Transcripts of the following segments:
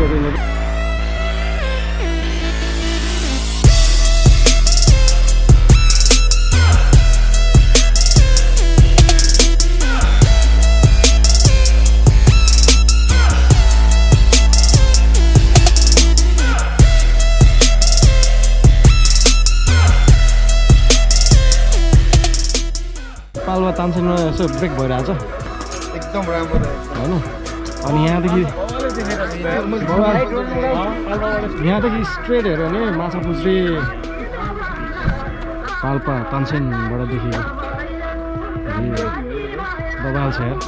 गाडीहरू हिँडेको पाल्पा तानसेनमा यसो ब्रेक भइरहेछ एकदम राम्रो रहेछ हैन अनि यहाँदेखि स्ट्रेट हेऱ्यो भने माछापुच्छ्रे पाल्पा तानसेनबाट देखियो बबाल छ यार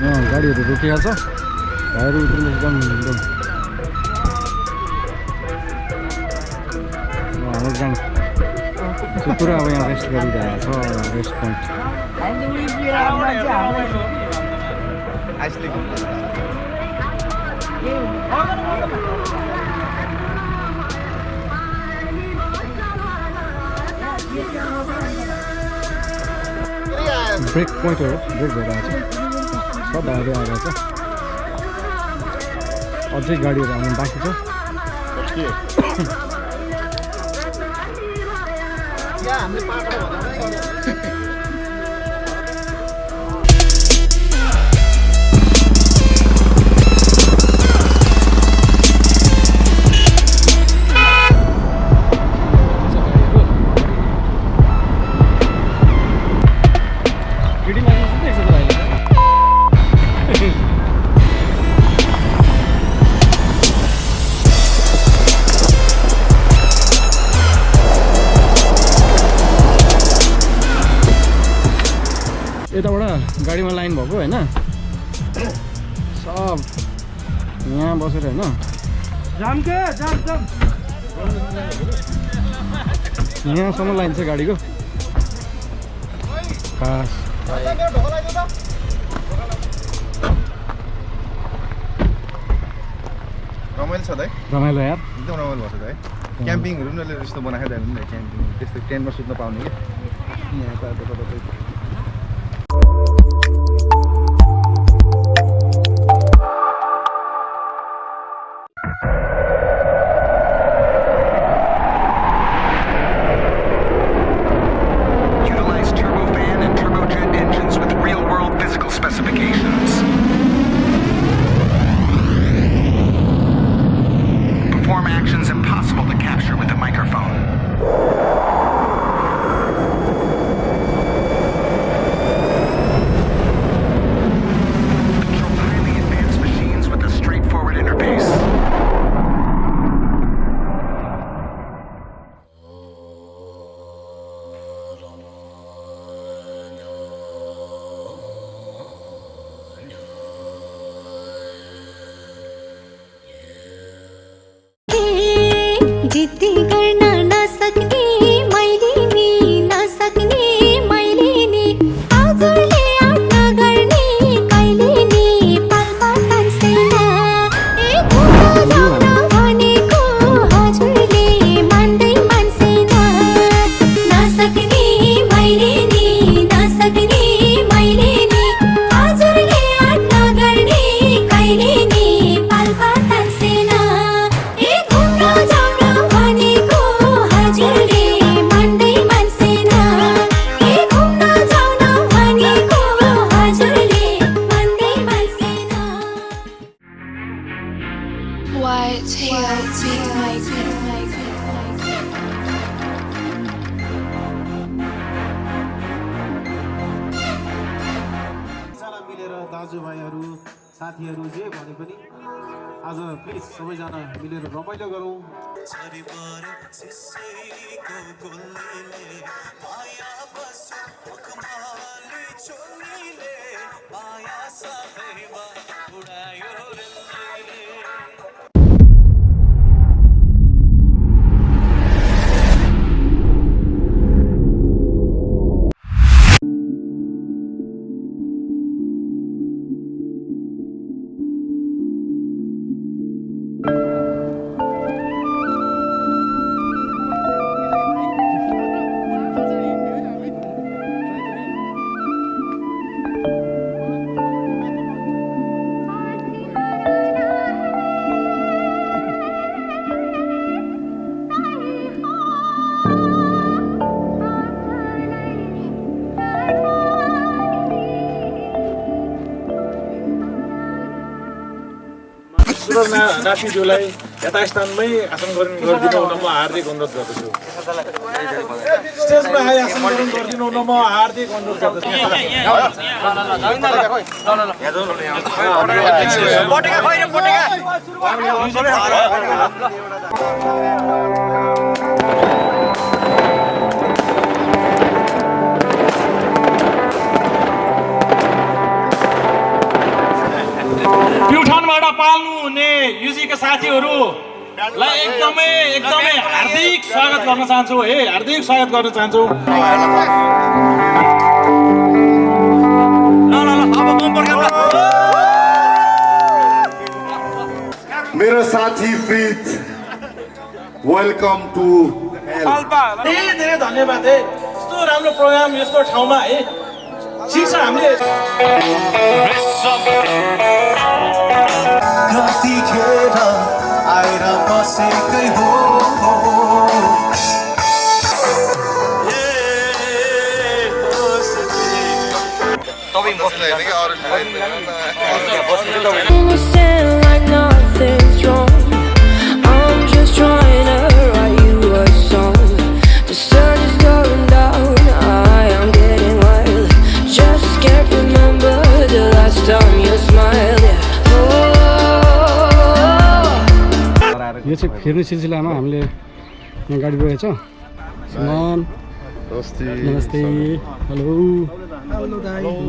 यहाँ गाडीहरू रोकिएको छ भाइहरू उत्रनु एकदम हाम्रो गाङ पुरा अब यहाँ रेस्ट गरिरहेको छ रेस्ट पोइन्ट ब्रेक पोइन्टहरू ब्रेक भइरहेको छ सब भाइहरू आएको छ अझै गाडीहरू आउनु बाँकी छ यताबाट गाडीमा लाइन भएको होइन सब यहाँ बसेर होइन यहाँसम्म लाइन छ गाडीको खास रमाइलो छ दाइ रमाइलो यार एकदम रमाइलो भएको छ दाइ क्याम्पिङहरू पनि अहिले यस्तो बनाइदियो नि क्याम्पिङ त्यस्तो टेन्टमा सुत्न पाउने कि यहाँ दाजुभाइहरू साथीहरू जे भने पनि आज प्लिज सबैजना मिलेर रमाइलो गरौँ। डाक्टर नातिज्यूलाई यथास्थानमै आसन गरिदिनु हुन म हार्दिक अनुरोध गर्दछु। स्टेजमा आसन गरिदिनु हुन म हार्दिक अनुरोध गर्दछु। प्युठानबाट पाल्नु हुने युजीका साथीहरूलाई एकदमै हार्दिक स्वागत गर्न चाहन्छु है, हार्दिक स्वागत गर्न चाहन्छु। मेरो साथी प्रीत, वेलकम टु धेरै धन्यवाद है, यस्तो राम्रो प्रोग्राम यस्तो ठाउँमा है। ठिक छ, हामीले कतिखेर आएर बसेकै हो Understand like nothing's wrong. I'm just trying to write you a song. The sun is going down, I am getting wild. Just can't remember the last time you smiled. यो चाहिँ फेर्ने सिलसिलामा हामीले यहाँ गाडी रोकेको छ। सुमन नमस्ते, हेलो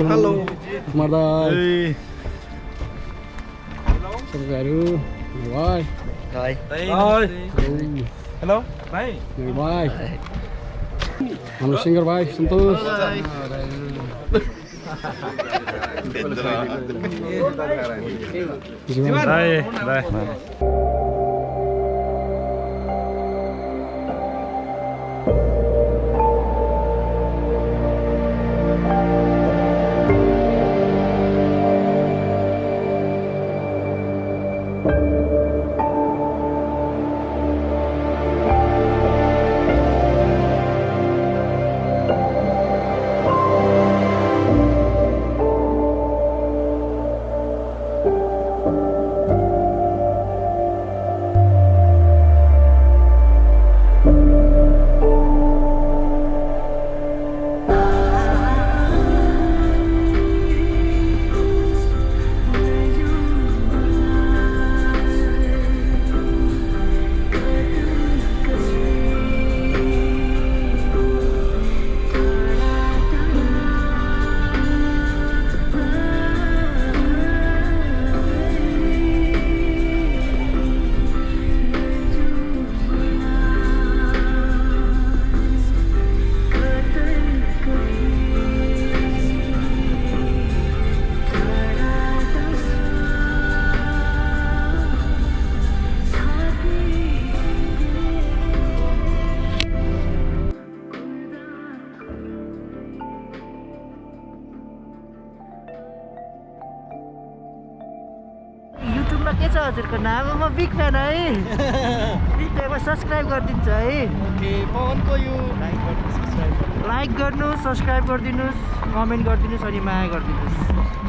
हेलो कुमार दाई, सबैहरू भाइ हेलो भाइ, भाइ हाम्रो सिङ्गर भाइ सन्तोष, युट्युबमा के छ हजुरको नाम? म बिग फ्यान है, बिग फ्यानमा सब्सक्राइब गरिदिन्छु है। लाइक गर्नु, सब्सक्राइब गरिदिनुहोस्, कमेन्ट गरिदिनुहोस् अनि माया गरिदिनुहोस्।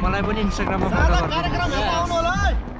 मलाई पनि इन्स्टाग्राममा फलो गरिदिनुहोस्।